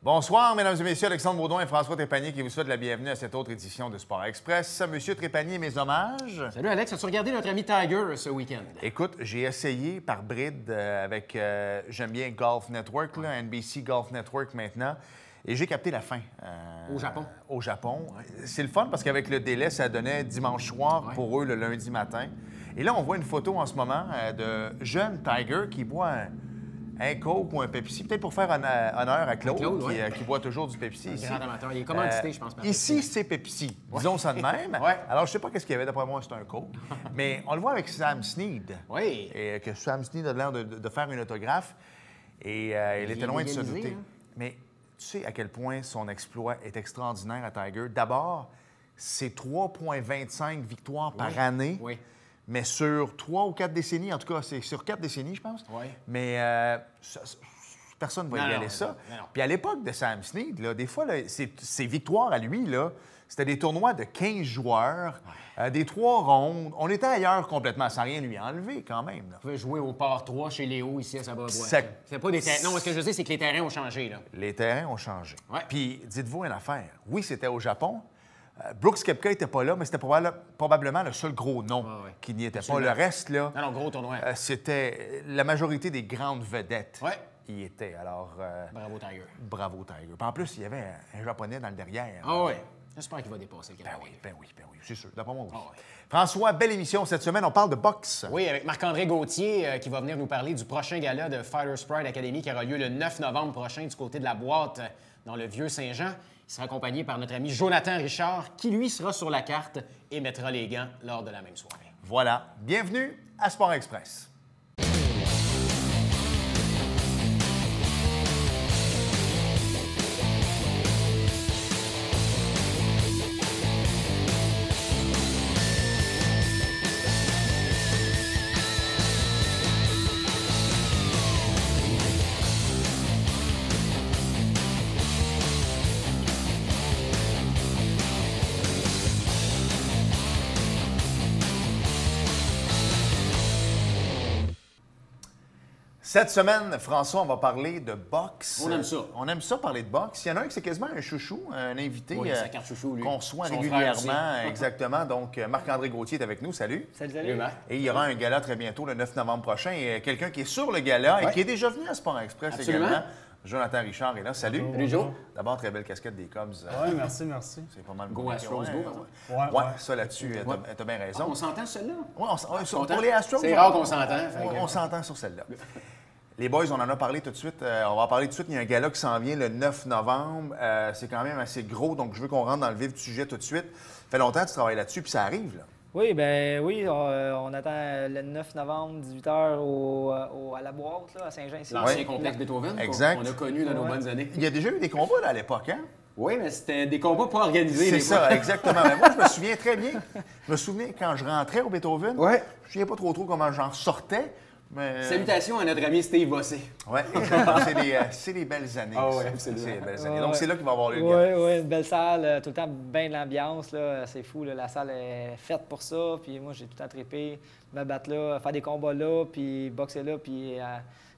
Bonsoir, mesdames et messieurs. Alexandre Baudouin et François Trépanier qui vous souhaitent la bienvenue à cette autre édition de Sport Express. Monsieur Trépanier, mes hommages. Salut Alex, as-tu regardé notre ami Tiger ce week-end? Écoute, j'ai essayé par bride avec, j'aime bien Golf Network, là, NBC Golf Network maintenant, et j'ai capté la fin. Au Japon. Au Japon. C'est le fun parce qu'avec le délai, ça donnait dimanche soir pour eux le lundi matin. Et là, on voit une photo en ce moment de jeune Tiger qui boit un Coke ou un Pepsi, peut-être pour faire honneur à Claude, qui boit toujours du Pepsi ici. Grand amateur. Il est commandité, je pense. Ici, c'est Pepsi. Disons ça de même. Alors, je sais pas qu'est-ce qu'il y avait. D'après moi, c'est un Coke. Mais on le voit avec Sam Snead. Oui. Et que Sam Snead a l'air de faire une autographe. Et il était loin de se douter. Hein? Mais tu sais à quel point son exploit est extraordinaire à Tiger. D'abord, c'est 3,25 victoires par année. Oui. Mais sur 3 ou 4 décennies, en tout cas, c'est sur 4 décennies, je pense. Oui. Mais personne ne va égaler ça. Non. Puis à l'époque de Sam Snead, là, des fois, là, ses victoires à lui, là, c'était des tournois de 15 joueurs, des 3 rondes. On était ailleurs complètement, sans rien lui enlever quand même. Là. Vous pouvez jouer au par 3 chez Léo, ici à Sababois. C'est pas des terrains. Non, ce que je veux dire, c'est que les terrains ont changé. Là. Les terrains ont changé. Ouais. Puis dites-vous une affaire. Oui, c'était au Japon. Brooks Koepka n'était pas là, mais c'était probablement le seul gros nom qui n'y était pas. Le reste, là, non, gros tournoi. c'était la majorité des grandes vedettes y étaient. Alors, bravo, Tiger. Bravo, Tiger. Puis en plus, il y avait un Japonais dans le derrière. Ah oui. J'espère qu'il va dépasser le Canadien. Ben oui, c'est sûr. D'après moi, oui. François, belle émission cette semaine. On parle de boxe. Oui, avec Marc-André Gauthier qui va venir nous parler du prochain gala de Fighters Pride Academy qui aura lieu le 9 novembre prochain du côté de la boîte dans le Vieux-Saint-Jean. Il sera accompagné par notre ami Jonathan Richard, qui, lui, sera sur la carte et mettra les gants lors de la même soirée. Voilà. Bienvenue à Sport Express. Cette semaine, François, on va parler de boxe. On aime ça. On aime ça, parler de boxe. Il y en a un qui c'est quasiment un chouchou, un invité qu'on reçoit régulièrement. Exactement. Donc, Marc-André Gauthier est avec nous. Salut. Salut. Et il y aura un gala très bientôt, le 9 novembre prochain. Et quelqu'un qui est sur le gala et qui est déjà venu à Sport Express également. Jonathan Richard est là. Salut. Salut, Joe. D'abord, très belle casquette des Cubs. Oui, merci. C'est pas mal. Go Astros, go. Ouais, ça là-dessus, t'as bien raison. On s'entend celle-là? Oui, pour les Astros. C'est rare qu'on s'entend. On s'entend sur celle-là. Les boys, on en a parlé tout de suite. On va en parler tout de suite. Il y a un gala qui s'en vient le 9 novembre. C'est quand même assez gros, donc je veux qu'on rentre dans le vif du sujet tout de suite. Ça fait longtemps que tu travailles là-dessus, puis ça arrive, là. Oui, on attend le 9 novembre, 18h à la boîte, là, à Saint-Jean. L'ancien complexe Beethoven, qu'on a connu dans nos bonnes années. Il y a déjà eu des combats là, à l'époque, hein? Oui, mais c'était des combats pas organisés. C'est ça, exactement. Mais moi, je me souviens très bien. Je me souviens quand je rentrais au Beethoven, je ne me souviens pas trop comment j'en sortais. Mais... Salutations à notre ami Steve Bossé. Oui, c'est des belles années. Ah oui, c'est des belles années. Donc, c'est là qu'il va y avoir le gars. Oui, une belle salle, tout le temps bien de l'ambiance. C'est fou, là, la salle est faite pour ça. Puis moi, j'ai tout le temps trippé, me battre là, faire des combats là, puis boxer là, puis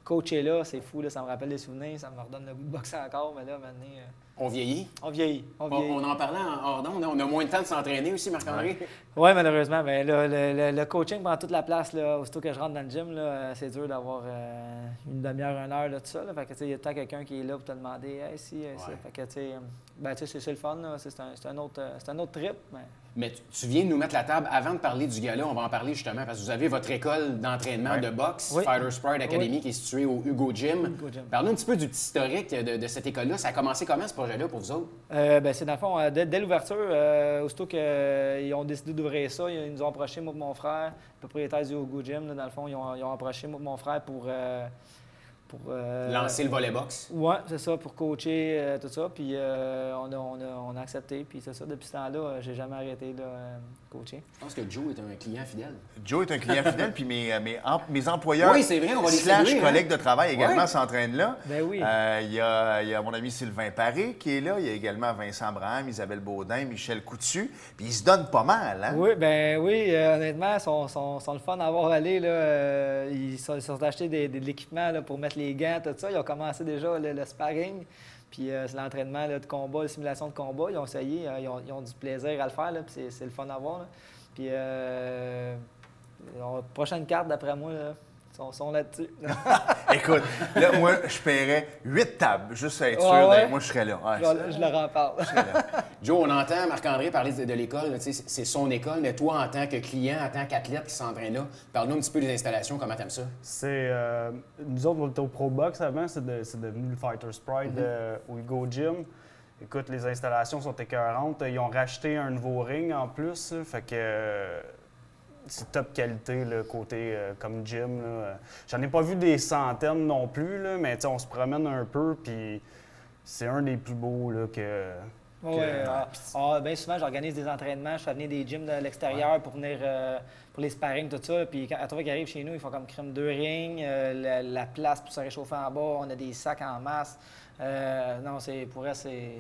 coacher là. C'est fou, là, ça me rappelle des souvenirs, ça me redonne le goût de boxer encore. Mais là, maintenant... On vieillit. On vieillit. On en parlait hors d'onde, on a moins de temps de s'entraîner aussi, Marc-André. Oui, malheureusement. Mais le coaching prend toute la place. Là, aussitôt que je rentre dans le gym, là, c'est dur d'avoir une demi-heure, 1 heure de tout ça. Là. Fait que, il y a tout le temps quelqu'un qui est là pour te demander « Hey, si, ça. » Fait que, c'est le fun. C'est un autre trip. Mais tu viens de nous mettre la table. Avant de parler du gala, on va en parler justement parce que vous avez votre école d'entraînement de boxe, Fighters Pride Academy, qui est située au Hugo Gym. Parle-nous un petit peu du petit historique de cette école-là. Ça a commencé comment, ce projet-là, pour vous autres? C'est dans le fond, dès l'ouverture, aussitôt qu'ils ont décidé d'ouvrir ça, ils nous ont approché, moi et mon frère, le propriétaire du Hugo Gym. Là, dans le fond, ils ont approché moi et mon frère pour lancer le volley boxe. Oui, c'est ça, pour coacher, tout ça. Puis on a accepté. Puis c'est ça, depuis ce temps-là, j'ai jamais arrêté de coacher. Je pense que Joe est un client fidèle. Joe est un client fidèle, puis mes employeurs oui, c'est vrai, on va les collègues de travail également s'entraînent là. Ben oui. Il y a mon ami Sylvain Paré qui est là. Il y a également Vincent Braham, Isabelle Baudin, Michel Coutu. Puis ils se donnent pas mal, hein? Oui, honnêtement, ils sont le fun à avoir allé. Là. Ils sont achetés de l'équipement là, pour mettre les gants, tout ça. Ils ont commencé déjà le sparring. Puis c'est l'entraînement de combat, la simulation de combat. Ils ont essayé, ils ont du plaisir à le faire, là, puis c'est le fun à voir. Là. Puis prochaine carte, d'après moi, là, sont là-dessus. Écoute, là, moi, je paierais 8 tables, juste à être sûr. Ouais. Moi, je serais là. Ouais, je leur en parle. Joe, on entend Marc-André parler de l'école, c'est son école, mais toi, en tant que client, en tant qu'athlète qui s'entraîne là, parle-nous un petit peu des installations, comment t'aimes ça? Nous autres, on était au Pro Box avant, c'est devenu le Fighter Sprite au Hugo Gym. Écoute, les installations sont écœurantes. Ils ont racheté un nouveau ring en plus, là, fait que c'est top qualité, le côté comme gym. J'en ai pas vu des centaines non plus, là, mais on se promène un peu, puis c'est un des plus beaux là, bien souvent, j'organise des entraînements, je fais venir des gyms de l'extérieur pour venir pour les sparring, tout ça. Puis à toi qui arrivent chez nous, ils font comme crème 2 rings, la place pour se réchauffer en bas, on a des sacs en masse. Non, pour elle, c'est.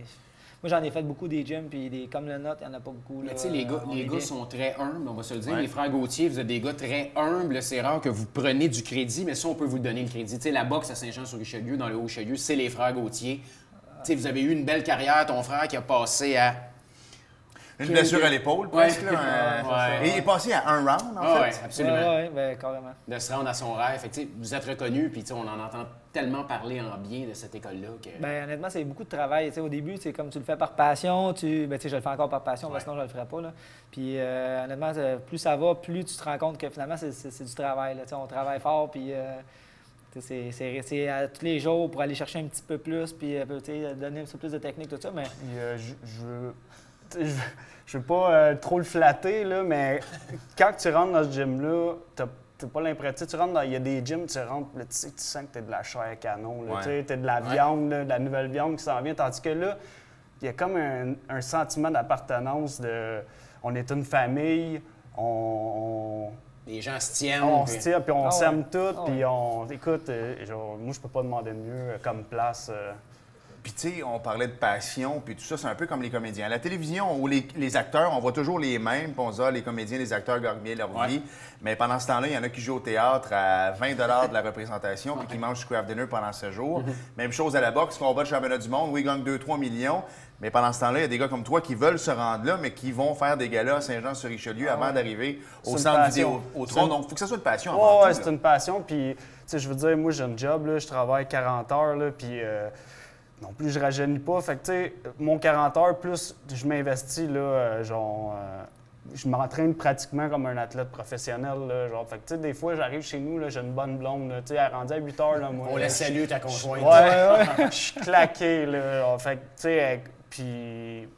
Moi, j'en ai fait beaucoup des gyms, puis comme le nôtre, il n'y en a pas beaucoup. Mais tu sais, les gars sont très humbles, on va se le dire. Les frères Gauthier, vous êtes des gars très humbles. C'est rare que vous preniez du crédit, mais ça, on peut vous donner le crédit. Tu sais, la boxe à Saint-Jean-sur-Richelieu, dans le Haut-Richelieu, c'est les frères Gauthier. Tu sais, vous avez eu une belle carrière, ton frère qui a passé à... Une blessure à l'épaule, presque. Et il est passé à un round, en fait. Oui, absolument. Oui, bien, carrément. De se rendre à son rêve. Fait que, vous êtes reconnu, puis on en entend tellement parler en bien de cette école-là. Bien, honnêtement, c'est beaucoup de travail. Au début, c'est comme tu le fais par passion. Je le fais encore par passion, sinon je ne le ferais pas. Là. Puis, honnêtement, plus ça va, plus tu te rends compte que finalement, c'est du travail. Là. On travaille fort, puis c'est à tous les jours pour aller chercher un petit peu plus, puis donner un petit peu plus de technique, tout ça. Mais... Je veux pas trop le flatter, là, mais quand tu rentres dans ce gym-là, t'as pas l'impression. Tu rentres il y a des gyms, tu rentres, là, tu sens que t'es de la chair canon, t'es de la viande, là, de la nouvelle viande qui s'en vient. Tandis que là, il y a comme un sentiment d'appartenance de. On est une famille, les gens se tiennent. On se tient, puis on s'aime tous, puis on. Écoute, moi, je peux pas demander mieux comme place. Puis, tu sais, on parlait de passion, puis tout ça, c'est un peu comme les comédiens. À la télévision, où les acteurs, on voit toujours les mêmes, puis on se dit, les comédiens, les acteurs gagnent bien leur vie. Mais pendant ce temps-là, il y en a qui jouent au théâtre à 20 de la représentation, puis qui mangent du craft dinner pendant 7 jours. Même chose à la boxe, combat de championnat du monde, oui, ils gagnent 2-3 millions. Mais pendant ce temps-là, il y a des gars comme toi qui veulent se rendre là, mais qui vont faire des galas à Saint-Jean-sur-Richelieu avant d'arriver au centre vidéo, au tronc. Donc, il faut que ça soit une passion. Oui, c'est une passion. Puis, tu sais, je veux dire, moi, j'ai un job, là, je travaille 40 heures, là, puis... Non plus, je rajeunis pas. Fait que, tu sais, mon 40 heures, plus je m'investis, là, je m'entraîne pratiquement comme un athlète professionnel, là, genre. Fait que, tu sais, des fois, j'arrive chez nous, là, j'ai une bonne blonde, là, tu sais, elle est rendue à 8 heures, là, moi. On la salue, ta conjointe. Ouais, je suis claqué, là. Fait que, tu sais, puis...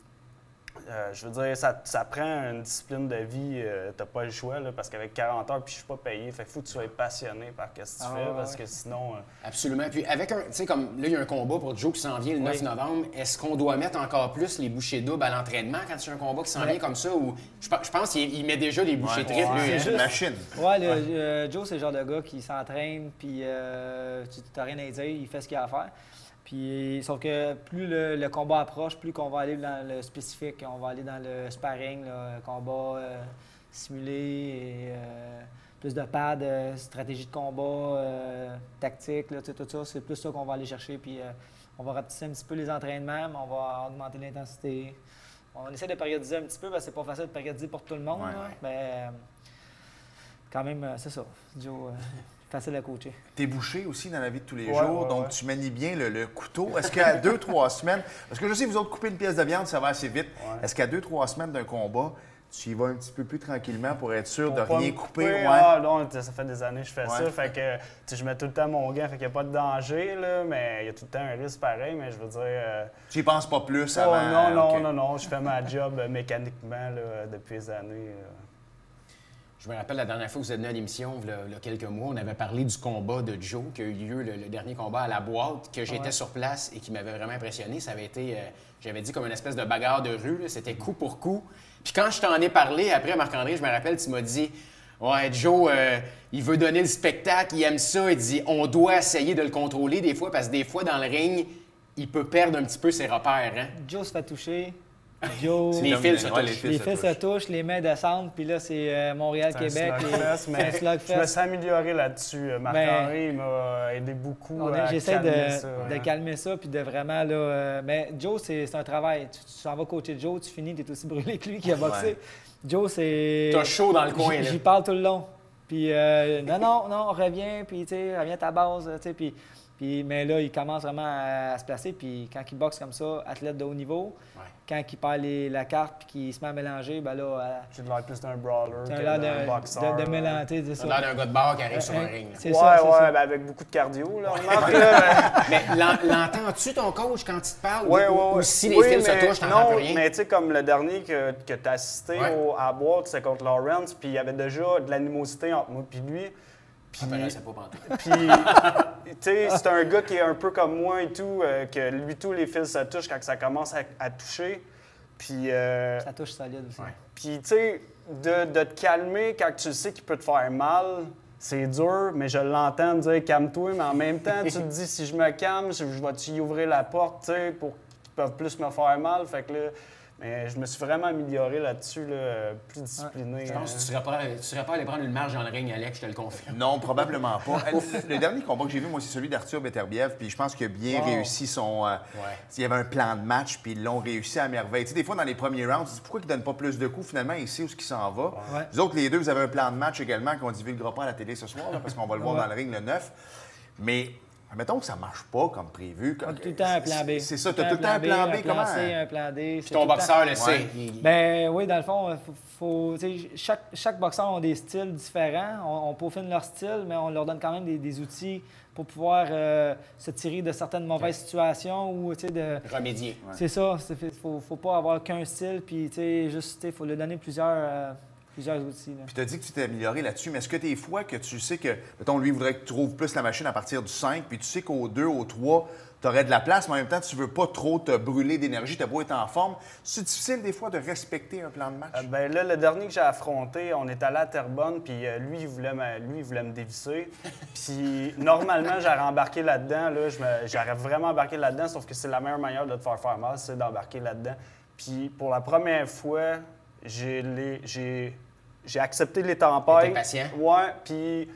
je veux dire, ça prend une discipline de vie, t'as pas le choix, là, parce qu'avec 40 heures, puis je suis pas payé. Fait qu'il faut que tu sois passionné par ce que tu fais, parce que sinon... Absolument. Puis avec tu sais, comme là, il y a un combat pour Joe qui s'en vient le 9 novembre. Est-ce qu'on doit mettre encore plus les bouchées doubles à l'entraînement quand il y a un combat qui s'en vient comme ça? Ou je pense qu'il met déjà les bouchées triples. C'est une machine. Oui, Joe, c'est le genre de gars qui s'entraîne, puis tu n'as rien à dire, il fait ce qu'il a à faire. Puis, sauf que plus le combat approche, plus qu'on va aller dans le spécifique, on va aller dans le sparring, le combat simulé, et, plus de pads, stratégie de combat, tactique, là, tout ça. C'est plus ça qu'on va aller chercher. Puis, on va rapetisser un petit peu les entraînements, mais on va augmenter l'intensité. On essaie de périodiser un petit peu, parce que c'est pas facile de périodiser pour tout le monde. Mais quand même, c'est ça. Joe, facile à coacher. Tu es bouché aussi dans la vie de tous les jours, donc tu manies bien le couteau. Est-ce qu'à 2-3 semaines, parce que je sais, vous autres, couper une pièce de viande, ça va assez vite. Est-ce qu'à 2-3 semaines d'un combat, tu y vas un petit peu plus tranquillement pour être sûr de rien couper? Non, ça fait des années que je fais ça. Fait que je mets tout le temps mon gant, fait qu'il n'y a pas de danger, là, mais il y a tout le temps un risque pareil, mais je veux dire... Tu n'y penses pas plus avant? Non, je fais ma job mécaniquement là, depuis des années. Je me rappelle la dernière fois que vous êtes venu à l'émission, il y a quelques mois, on avait parlé du combat de Joe qui a eu lieu, le dernier combat à la boîte, que j'étais sur place et qui m'avait vraiment impressionné. Ça avait été, j'avais dit, comme une espèce de bagarre de rue. C'était coup pour coup. Puis quand je t'en ai parlé, après, Marc-André, je me rappelle, tu m'as dit « Ouais, Joe, il veut donner le spectacle, il aime ça. » Il dit « On doit essayer de le contrôler des fois, parce que des fois, dans le ring, il peut perdre un petit peu ses repères. » Joe se fait toucher. Joe, Les fils se touchent. les fils se touchent, les mains descendent, puis là, c'est Montréal-Québec. C'est un slugfest. Je me suis amélioré là-dessus. Marc-Henri m'a aidé beaucoup à J'essaie calmer ça. de calmer ça, puis de vraiment, là... mais Joe, c'est un travail. Tu s'en vas coacher Joe, tu finis, tu es aussi brûlé que lui qui a boxé. Ouais. Joe, c'est... T'as chaud dans le coin, là. J'y parle tout le long. Puis non, reviens, puis tu sais, reviens à ta base, tu sais, mais là, il commence vraiment à se placer, puis quand il boxe comme ça, athlète de haut niveau, quand il perd la carte puis qu'il se met à mélanger, ben là... J'ai l'air plus d'un brawler que d'un boxeur. De mélanger, c'est ça. T'as l'air d'un gars de bar qui arrive sur un ring. C'est ça. Ben avec beaucoup de cardio, là. Mais l'entends-tu ton coach quand il te parle? Ou si les fils se touchent, t'entends plus rien? Mais tu sais, comme le dernier que tu as assisté à boîte, c'est contre Lawrence, puis il y avait déjà de l'animosité entre moi et lui. Puis, tu sais, c'est un gars qui est un peu comme moi et tout, que lui, tous les fils se touchent quand ça commence à toucher. Puis... ça touche solide aussi. Puis, tu sais, de te calmer quand tu sais qu'il peut te faire mal, c'est dur, mais je l'entends dire « calme-toi », mais en même temps, tu te dis « si je me calme, je vais-tu ouvrir la porte, tu sais, pour qu'ils peuvent plus me faire mal », fait que là... Mais je me suis vraiment amélioré là-dessus, là, plus discipliné. Je pense que tu serais pas allé prendre une marge dans le ring, Alex, je te le confirme. Non, probablement pas. Le dernier combat que j'ai vu, moi, c'est celui d'Arthur Beterbiev, puis je pense qu'il a bien réussi son... Il y avait un plan de match, puis ils l'ont réussi à merveille. Tu sais, des fois, dans les premiers rounds, tu dis pourquoi il ne donne pas plus de coups, finalement, il sait où il s'en va. Les autres, les deux, vous avez un plan de match également qu'on ne divulguera pas à la télé ce soir, là, parce qu'on va le voir dans le ring le 9. Mais... mettons que ça ne marche pas comme prévu. Tout le temps un plan B. C'est ça, tu as tout le temps un plan B. Comment? Un plan D. Puis ton boxeur le sait. Ben oui, dans le fond, chaque boxeur a des styles différents. On peaufine leur style, mais on leur donne quand même des outils pour pouvoir se tirer de certaines mauvaises situations ou de remédier. C'est ça. Faut pas avoir qu'un style, puis juste, il faut lui donner plusieurs outils. Là. Puis tu as dit que tu t'es amélioré là-dessus, mais est-ce que des fois que tu sais que, mettons, lui, il voudrait que tu trouves plus la machine à partir du 5, puis tu sais qu'au 2, au 3, tu aurais de la place, mais en même temps, tu veux pas trop te brûler d'énergie, tu as beau être en forme. C'est difficile des fois de respecter un plan de match? Ben là, le dernier que j'ai affronté, on est allé à Terrebonne, puis lui, il voulait me dévisser. Puis normalement, j'aurais embarqué là-dedans, j'aurais vraiment embarqué là-dedans, sauf que c'est la meilleure manière de te faire mal, c'est d'embarquer là-dedans. Puis pour la première fois, j'ai accepté les tempêtes. T'es patient? Ouais, puis...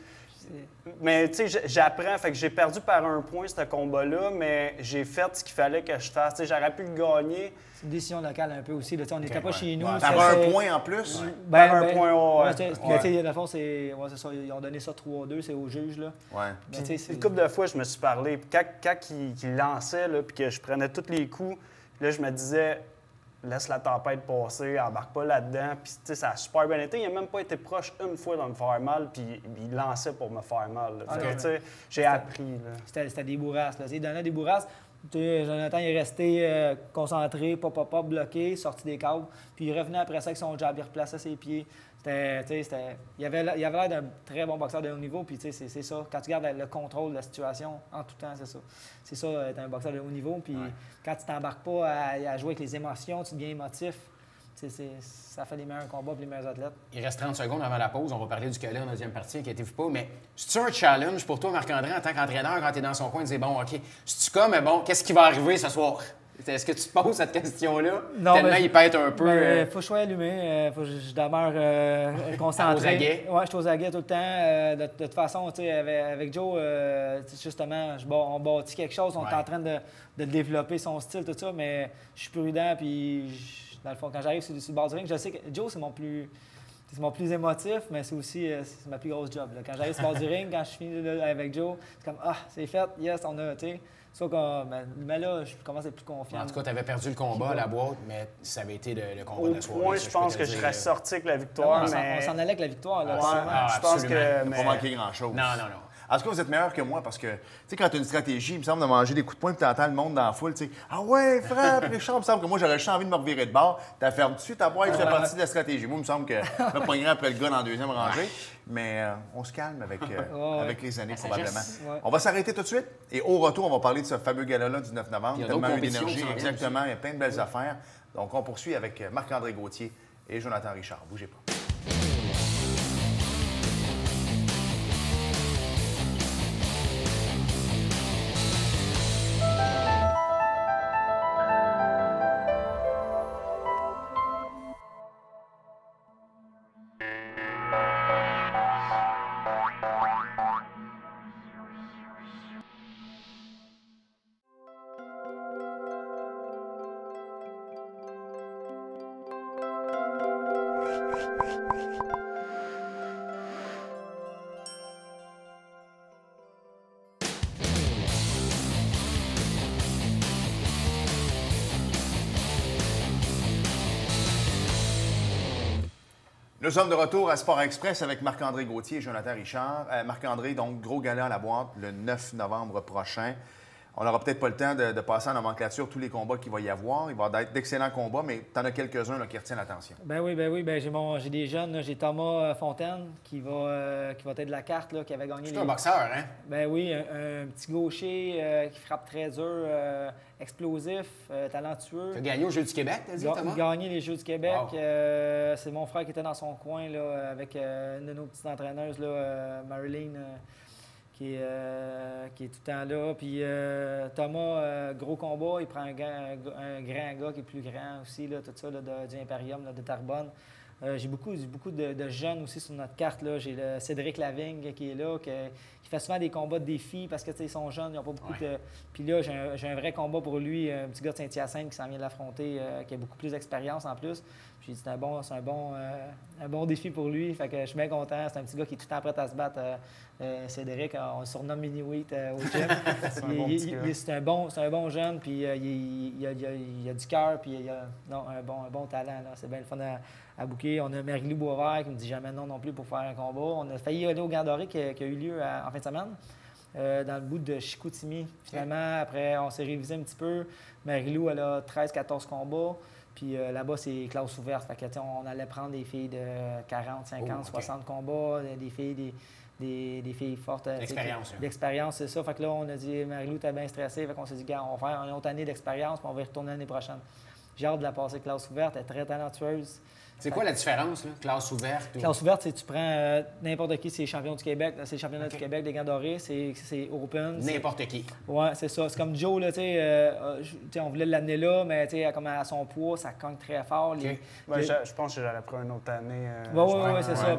Mais tu sais, j'apprends. Fait que j'ai perdu par un point ce combat-là, mais j'ai fait ce qu'il fallait que je fasse. Tu sais, j'aurais pu le gagner. C'est une décision locale un peu aussi. Là, on n'était pas chez nous. T'avais un point en plus? Un point, dans le fond, c'est ça. Ils ont donné ça 3-2, c'est au juge. Là. Puis, une couple de fois, je me suis parlé. Puis quand il lançait, là, puis que je prenais tous les coups, là, je me disais... Laisse la tempête passer, embarque pas là-dedans. Puis, tu sais, ça a super bien été. Il n'a même pas été proche une fois de me faire mal, puis il lançait pour me faire mal. Fait que, tu sais, j'ai appris. C'était des bourrasques. Là. Il donnait des bourrasques. Jonathan il est resté concentré, pas bloqué, sorti des câbles. Puis il revenait après ça avec son jab, il replaçait ses pieds. Il avait l'air d'un très bon boxeur de haut niveau. Puis c'est ça, quand tu gardes le contrôle de la situation en tout temps, c'est ça. C'est ça, être un boxeur de haut niveau. Puis quand tu t'embarques pas à jouer avec les émotions, tu deviens émotif. Ça fait les meilleurs combats et les meilleurs athlètes. Il reste 30 secondes avant la pause. On va parler du Calais en deuxième partie, inquiétez-vous pas. Mais c'est-tu un challenge pour toi, Marc-André, en tant qu'entraîneur, quand tu es dans son coin, de dire bon, OK, c'est-tu comme, mais bon, qu'est-ce qui va arriver ce soir? Est-ce que tu te poses cette question-là? Non, tellement il pète un peu. Il faut que je sois allumé. Faut que je demeure concentré. Aux aguets? Oui, je suis aux aguets tout le temps. De toute façon, avec Joe, justement, on bâtit quelque chose. On est en train de développer son style, tout ça, mais je suis prudent. Puis, dans le fond, quand j'arrive sur le bord du ring, je sais que Joe, c'est mon plus émotif, mais c'est aussi c'est ma plus grosse job. Là. Quand j'arrive sur le bord du ring, quand je finis avec Joe, c'est comme « Ah, c'est fait, yes, on a, tu sais. » Mais là, je commence à être plus confiant. En tout cas, tu avais perdu le combat à la boîte, mais ça avait été le combat de la soirée. Moi, je pense que je serais sorti avec la victoire. On s'en allait avec la victoire. Là, je pense que... Il n'a pas manqué grand-chose. Non. En tout cas, vous êtes meilleur que moi parce que, tu sais, quand tu as une stratégie, il me semble de manger des coups de poing puis tu entends le monde dans la foule, tu sais, ah ouais, frappe, Richard, il me semble que moi, j'aurais juste envie de me revirer de bord. T'as fait tout de suite à boire, il fait partie de la stratégie. Moi, il me semble que je me poignerais après le gars dans la deuxième rangée. Mais on se calme avec les années, probablement. On va s'arrêter tout de suite et au retour, on va parler de ce fameux gala-là du 9 novembre. Tellement eu d'énergie, exactement, il y a plein de belles affaires. Donc, on poursuit avec Marc-André Gauthier et Jonathan Richard. Bougez pas. Nous sommes de retour à Sport Express avec Marc-André Gauthier et Jonathan Richard. Marc-André, donc, gros gala à la boîte le 9 novembre prochain. On n'aura peut-être pas le temps de passer en nomenclature tous les combats qu'il va y avoir. Il va y avoir d'excellents combats, mais tu en as quelques-uns qui retiennent l'attention. Ben oui. J'ai des jeunes. Là. J'ai Thomas Fontaine qui va être de la carte, là, qui avait gagné. C'est un boxeur, hein? Ben oui, un petit gaucher qui frappe très dur, explosif, talentueux. Tu as gagné aux Jeux du Québec, t'as dit, Thomas? Gagné les Jeux du Québec. Wow. C'est mon frère qui était dans son coin là, avec une de nos petites entraîneuses, là, Marilyn. Qui est tout le temps là. Puis Thomas, gros combat, il prend un grand gars qui est plus grand aussi, là, tout ça, là, du Imperium, là, de Terrebonne. J'ai beaucoup de jeunes aussi sur notre carte. J'ai le Cédric Lavigne qui est là, qui fait souvent des combats de défis parce que ils sont jeunes, ils n'ont pas beaucoup de... Puis là, j'ai un vrai combat pour lui, un petit gars de Saint-Hyacinthe qui s'en vient de l'affronter, qui a beaucoup plus d'expérience en plus. Puis c'est un bon défi pour lui. Fait que je suis bien content. C'est un petit gars qui est tout le temps prêt à se battre. Cédric, on le surnomme Mini-Wheat au gym. C'est un bon jeune, puis il a du cœur, puis il a un bon talent. C'est bien le fun à booker. On a Marie-Lou Boisvert qui ne me dit jamais non plus pour faire un combat. On a failli aller au Gant Doré qui a eu lieu en fin de semaine, dans le bout de Chicoutimi. Finalement, après, on s'est révisé un petit peu. Marie-Lou, elle a 13-14 combats. Puis là-bas, c'est classe ouverte. Fait que, on allait prendre des filles de 40, 50, 60 combats, des filles fortes. D'expérience, c'est ça. Fait que là, on a dit, Marie-Lou, t'es bien stressée. Fait qu'on s'est dit, gars, on va faire une autre année d'expérience, puis on va y retourner l'année prochaine. J'ai hâte de la passer classe ouverte. Elle est très talentueuse. C'est quoi la différence, là? Classe ouverte? Ou... Classe ouverte, c'est tu prends n'importe qui, c'est champion du Québec. C'est le championnat du Québec des Gants Dorés, c'est open. N'importe qui. Oui, c'est ça. C'est comme Joe, là, on voulait l'amener là, mais comme à son poids, ça cogne très fort. Je pense que j'aurais pris une autre année. Oui, c'est ça.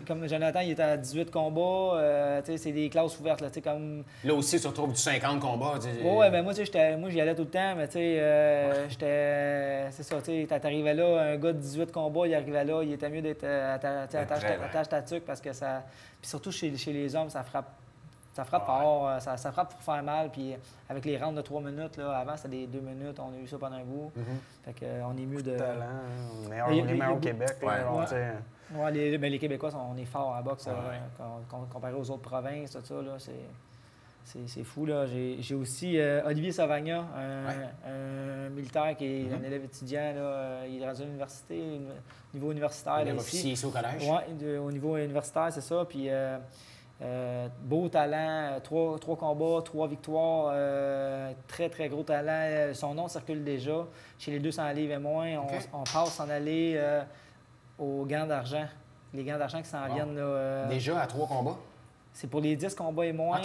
Comme Jonathan, il était à 18 combats, c'est des classes ouvertes. Là, comme... là aussi, tu retrouves du 50 combats. Oui, ben moi, j'y allais tout le temps, mais c'est ça. T'arrivais là, un gars de 18 combats, il arrivait là, il était mieux d'être attache ta tuque parce que ça. Puis surtout chez les hommes, ça frappe fort, ça frappe pour faire mal. Puis avec les rounds de 3 minutes, là, avant c'était des 2 minutes, on a eu ça pendant un bout. Fait qu'on est mieux de. Talent, les meilleurs au Québec. Les Québécois, on est forts en boxe comparé aux autres provinces, tout ça. Là, c'est fou, là. J'ai aussi Olivier Savagna, un militaire qui est un élève étudiant. Là, il est rendu à l'université, au niveau universitaire. Il est officier ici au collège? Oui, au niveau universitaire, c'est ça. Puis beau talent, 3 combats, 3 victoires, très, très gros talent. Son nom circule déjà. Chez les 200 livres et moins, on passe en aller aux Gants d'argent. Les Gants d'argent qui s'en viennent. Là, déjà à 3 combats? C'est pour les 10 combats et moins.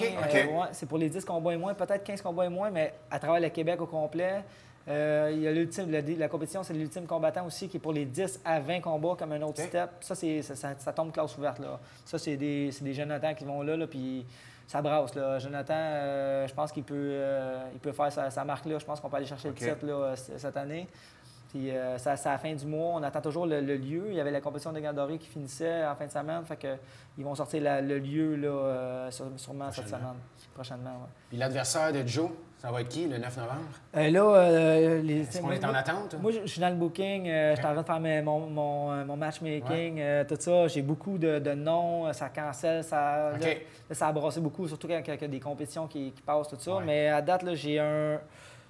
C'est pour les 10 combats et moins, peut-être 15 combats et moins, mais à travers le Québec au complet. Il y a l'ultime, la compétition, c'est l'ultime combattant aussi, qui est pour les 10 à 20 combats comme un autre step. Ça tombe classe ouverte. Là. Ça, c'est des Jonathan qui vont là puis ça brasse. Là. Jonathan, je pense qu'il peut faire sa marque là. Je pense qu'on peut aller chercher le titre là, cette année. Puis c'est à la fin du mois. On attend toujours le lieu. Il y avait la compétition des Gants Dorés qui finissait en fin de semaine. Fait que ils vont sortir le lieu là, sûrement cette semaine. Prochainement, oui. Puis l'adversaire de Joe, ça va être qui le 9 novembre? Est-ce qu'on est en attente? Moi, je suis dans le booking. Je suis en train de faire mon matchmaking, tout ça. J'ai beaucoup de noms. Ça cancelle. Ça a brassé beaucoup, surtout quand il y a des compétitions qui passent, tout ça. Mais à date, là, j'ai un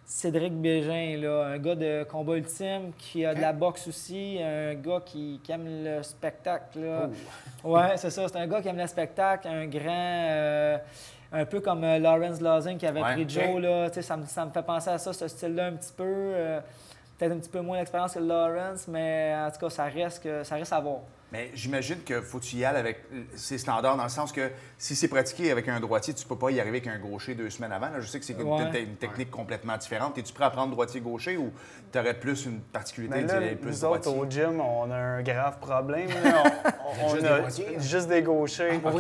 Cédric Bégin, là, un gars de combat ultime qui a de la boxe aussi, un gars qui aime le spectacle. Oui, c'est ça. C'est un gars qui aime le spectacle, un grand... un peu comme Lawrence Lozing qui avait pris Joe. Là, ça me fait penser à ça, ce style-là un petit peu. Peut-être un petit peu moins d'expérience que Lawrence, mais en tout cas, ça reste à voir. Mais j'imagine qu'il faut que tu y ailles avec ces standards, dans le sens que si c'est pratiqué avec un droitier, tu ne peux pas y arriver avec un gaucher 2 semaines avant. Là, je sais que c'est une technique complètement différente. Es-tu prêt à prendre droitier-gaucher ou tu aurais plus une particularité de plus nous droitier? Autres, au gym, on a un grave problème. On a juste des gauchers. Moi,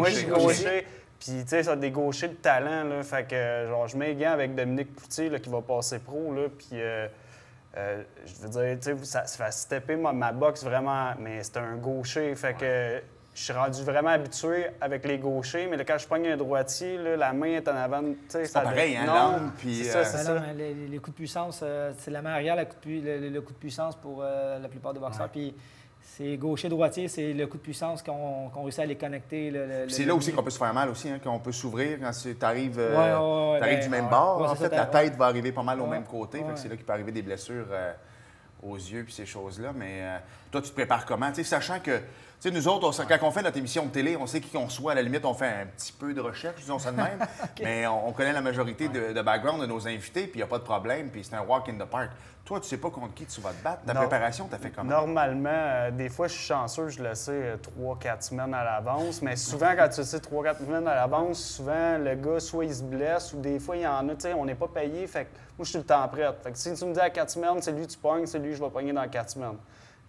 je suis gaucher. Puis, tu sais, ça a des gauchers de talent. Là, fait que, genre, je mets les gants avec Dominique Cloutier là, qui va passer pro. Là, puis, je veux dire, tu sais, ça fait stepper ma boxe vraiment, mais c'est un gaucher. Fait que je suis rendu vraiment habitué avec les gauchers, mais là, quand je pogne un droitier, là, la main est en avant. C'est pas pareil, hein, l'âme, puis... C'est ça. Les coups de puissance, c'est la main arrière, le coup de puissance pour la plupart des boxeurs. Puis C'est gaucher-droitier, c'est le coup de puissance qu'on réussit à les connecter. C'est là aussi qu'on peut se faire mal aussi, hein, qu'on peut s'ouvrir quand tu arrives du même ouais. bord. Ouais, en c'est fait, ça, la tête va arriver pas mal au Ouais. même côté. Fait Ouais. que c'est là qu'il peut arriver des blessures aux yeux puis ces choses-là. Mais toi, tu te prépares comment? Tu sais, sachant que nous autres, quand on fait notre émission de télé, on sait qui on soit. À la limite, on fait un petit peu de recherche, disons ça de même. Mais on connaît la majorité de background de nos invités, puis il n'y a pas de problème. Puis c'est un walk in the park. Toi, tu sais pas contre qui tu vas te battre. Ta préparation, t'as fait comment? Normalement, des fois, je suis chanceux, je le sais 3-4 semaines à l'avance. Mais souvent, quand tu le sais 3-4 semaines à l'avance, souvent, le gars, soit il se blesse ou des fois, il y en a, tu sais, on n'est pas payé. Fait que moi, je suis tout le temps prêt. Fait que si tu me dis à 4 semaines, c'est lui que tu pognes, c'est lui que je vais pogner dans 4 semaines.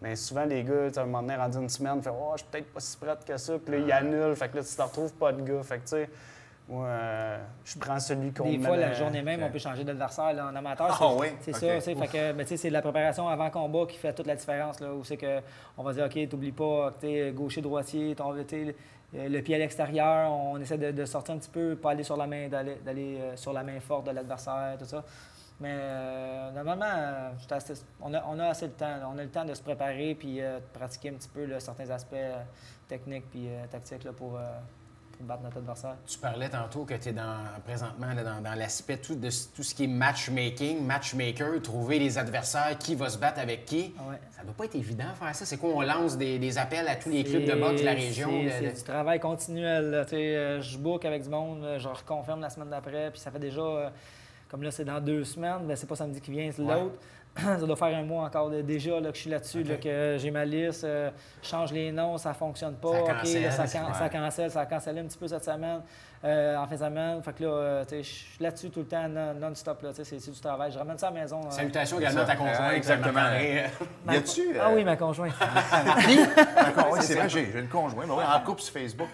Mais souvent, les gars, à un moment donné, rendu une semaine, fait oh, je suis peut-être pas si prête que ça. Puis là, ils annulent. Fait que là, tu te retrouves pas de gars. Fait que, tu sais, moi, je prends celui qu'on Des me fois, met la journée même, on peut changer d'adversaire là, en amateur. Ah oui? C'est OK. ça. Fait que, mais tu sais, c'est la préparation avant combat qui fait toute la différence. Là, où c'est qu'on va dire, OK, t'oublies pas que t'es gaucher-droitier, le pied à l'extérieur, on essaie de sortir un petit peu, pas aller sur la main, d'aller sur la main forte de l'adversaire, tout ça. Mais normalement, on a assez de temps. On a le temps de se préparer puis de pratiquer un petit peu là, certains aspects techniques puis tactiques là, pour battre notre adversaire. Tu parlais tantôt que tu es présentement là, dans l'aspect tout ce qui est matchmaker, trouver les adversaires, qui va se battre avec qui. Ah ouais. Ça doit pas être évident de faire ça. C'est quoi, on lance des appels à tous les clubs de boxe de la région? C'est du travail continuel. Là. Je book avec du monde, je reconfirme la semaine d'après, puis ça fait déjà, comme là c'est dans 2 semaines, bien, c'est pas samedi qui vient, c'est l'autre. Ça doit faire un mois encore déjà là, que je suis là-dessus, là, que j'ai ma liste, je change les noms, ça fonctionne pas. Ça cancelle, ça a cancellé un petit peu cette semaine, en fin de semaine. Fait que là, je suis là-dessus tout le temps, non-stop. Là, c'est du travail. Je ramène ça à la maison. Salutations également à ta conjointe. Exactement. Y a-tu... Ah oui, ma conjointe. Oui, c'est vrai, j'ai une conjointe. En couple sur Facebook.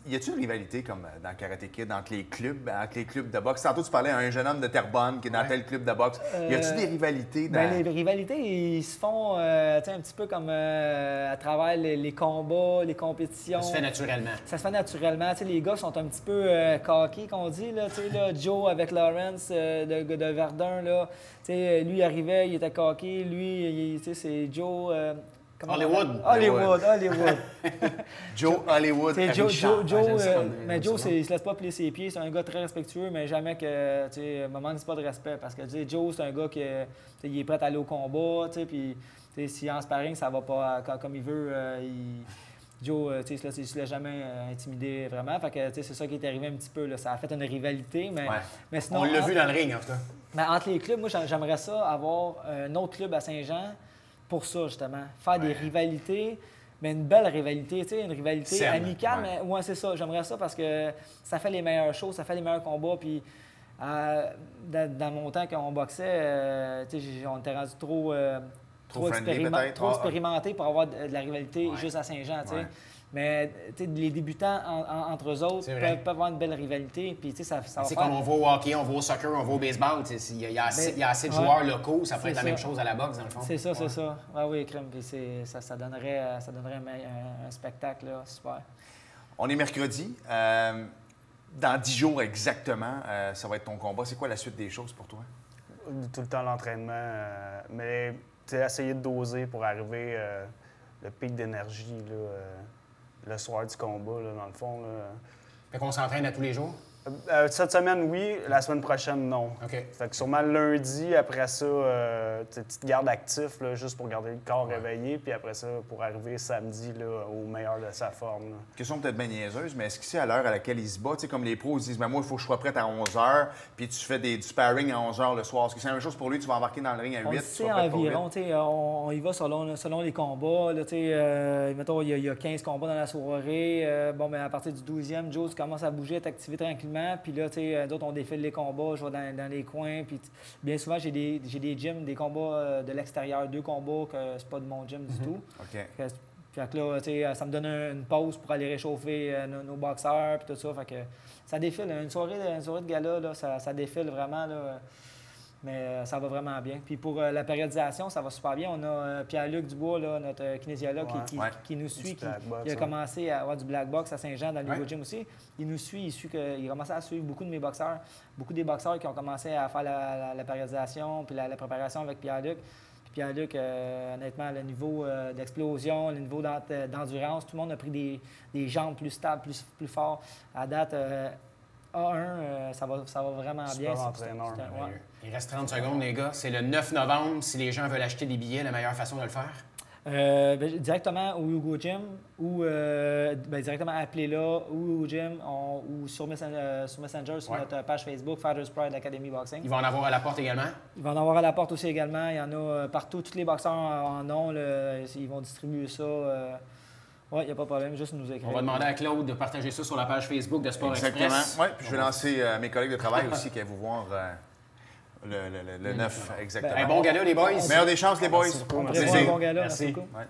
Y a-t-il une rivalité comme dans Karate Kid entre les clubs de boxe? Tantôt, tu parlais à un jeune homme de Terrebonne qui est dans tel club de boxe. Y a-t-il des rivalités? Les rivalités, ils se font un petit peu comme à travers les combats, les compétitions. Ça se fait naturellement. Ça se fait naturellement. Les gars sont un petit peu coqués, qu'on dit. Là, Joe avec Lawrence de Verdun, là, lui arrivait, il était coqué. Lui, c'est Joe... Hollywood. Joe Hollywood. Mais Joe, il se laisse pas plier ses pieds. C'est un gars très respectueux, mais jamais que, à un moment, c'est pas de respect. Parce que Joe, c'est un gars qui il est prêt à aller au combat. Puis si en sparring, ça va pas comme il veut, Joe, il se laisse jamais intimider vraiment. Fait que, c'est ça qui est arrivé un petit peu. Là. Ça a fait une rivalité, mais sinon... On l'a vu dans le ring, en tout cas. Mais entre les clubs, moi, j'aimerais ça avoir un autre club à Saint-Jean pour ça, justement. Faire des rivalités, mais une belle rivalité, une rivalité amicale. Mais ouais, c'est ça. J'aimerais ça parce que ça fait les meilleures choses, ça fait les meilleurs combats. Puis dans mon temps qu'on boxait, on était rendu trop expérimenté pour avoir de la rivalité juste à Saint-Jean. Mais les débutants entre eux autres peuvent avoir une belle rivalité. Puis, ça c'est comme on va au hockey, on va au soccer, on va au baseball. Il y a assez de joueurs locaux, ça peut être la même chose à la boxe, dans le fond. C'est ça, c'est ça. Ah oui, crème. Puis ça donnerait un spectacle là, super. On est mercredi. Dans 10 jours exactement, ça va être ton combat. C'est quoi la suite des choses pour toi? Tout le temps l'entraînement. Mais essayer de doser pour arriver le pic d'énergie le soir du combat, là, dans le fond. Là. Fait qu'on s'entraîne à tous les jours? Cette semaine, oui. La semaine prochaine, non. OK. Fait que sûrement lundi, après ça, tu te gardes actif, là, juste pour garder le corps réveillé. Puis après ça, pour arriver samedi là, au meilleur de sa forme. Là. Question peut-être bien niaiseuse, mais est-ce que c'est à l'heure à laquelle ils se battent? Comme les pros, ils disent, moi, il faut que je sois prêt à 11h, puis tu fais du sparring à 11h le soir. Est-ce que c'est la même chose pour lui? Tu vas embarquer dans le ring à 8, on tu sait sois prêt environ, on y va selon les combats. Là, mettons, il y a 15 combats dans la soirée. Mais à partir du 12e, Joe, tu commences à bouger, à t'activer tranquillement. Puis là, d'autres, on défile les combats, je vais dans les coins. Puis bien souvent, j'ai des gyms, des combats de l'extérieur, 2 combats que c'est pas de mon gym du tout. OK. Fait que là, ça me donne une pause pour aller réchauffer nos boxeurs puis tout ça. Fait que ça défile. Une soirée de gala, là, ça défile vraiment. Là, mais ça va vraiment bien. Puis pour la périodisation, ça va super bien. On a Pierre-Luc Dubois, là, notre kinésiologue, qui nous suit, qui a commencé à avoir du black box à Saint-Jean dans le Gym aussi. Il nous suit, il a commencé à suivre beaucoup de mes boxeurs, beaucoup des boxeurs qui ont commencé à faire la périodisation puis la préparation avec Pierre-Luc. Puis Pierre-Luc, honnêtement, le niveau d'explosion, le niveau d'endurance, tout le monde a pris des jambes plus stables, plus forts. À date, A1, ça va vraiment bien. Ouais. Il reste 30 secondes, les gars. C'est le 9 novembre. Si les gens veulent acheter des billets, la meilleure façon de le faire? Directement au Hugo Gym ou directement appeler là ou au gym ou sur Messenger, sur notre page Facebook, Fighters Pride Academy Boxing. Il va en avoir à la porte également? Il va en avoir à la porte aussi également. Il y en a partout. Tous les boxeurs en ont. Ils vont distribuer ça. Oui, il n'y a pas de problème, juste nous écrire. On va demander à Claude de partager ça sur la page Facebook de Sport Exactement. Express. Oui, puis je vais lancer mes collègues de travail aussi qui viennent vous voir le 9, exactement. Un bon gala, les boys. Meilleure des chances, les boys. On prévoit un bon gala. Merci beaucoup. Ouais.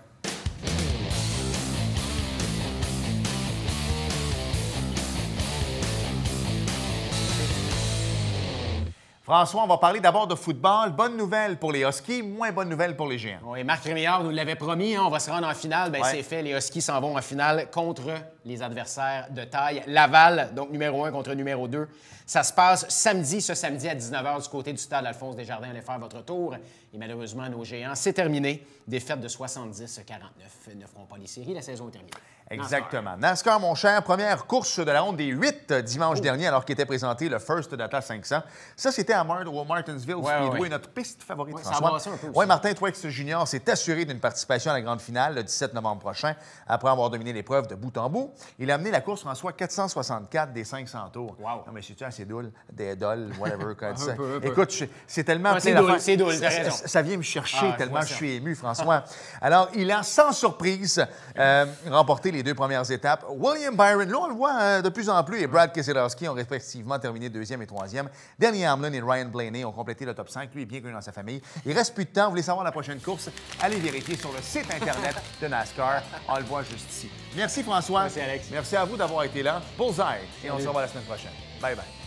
François, on va parler d'abord de football. Bonne nouvelle pour les Huskies, moins bonne nouvelle pour les Géants. Oui, Marc Rémillard nous l'avait promis, on va se rendre en finale. Bien, c'est fait, les Huskies s'en vont en finale contre les adversaires de taille. Laval, donc numéro 1 contre numéro 2. Ça se passe ce samedi à 19h du côté du stade Alphonse Desjardins. Allez faire votre tour. Et malheureusement, nos Géants, c'est terminé. Défaite de 70-49. Ils ne feront pas les séries, la saison est terminée. Exactement. NASCAR, mon cher, première course de la ronde des 8 dimanche dernier, alors qu'il était présenté le First Data 500. Ça, c'était à Martinsville, Speedway, notre piste favorite, François. Oui, Martin Truex Jr. s'est assuré d'une participation à la grande finale le 17 novembre prochain, après avoir dominé l'épreuve de bout en bout. Il a amené la course, François, 464 des 500 tours. Wow. Non, mais c'est-tu assez doux, des dolls, whatever, quand ça. Un peu. Écoute, c'est tellement... C'est doux, t'as raison. Ça vient me chercher tellement je suis ému, François. Alors, il a, sans surprise, remporté les 2 premières étapes. William Byron, là, on le voit de plus en plus, et Brad Keselowski ont respectivement terminé 2e et 3e. Danny Hamlin et Ryan Blaney ont complété le top 5. Lui est bien connu dans sa famille. Il reste plus de temps. Vous voulez savoir la prochaine course? Allez vérifier sur le site Internet de NASCAR. On le voit juste ici. Merci, François. Merci, Alex. Merci à vous d'avoir été là. Bullseye. Et on se revoit la semaine prochaine. Bye-bye.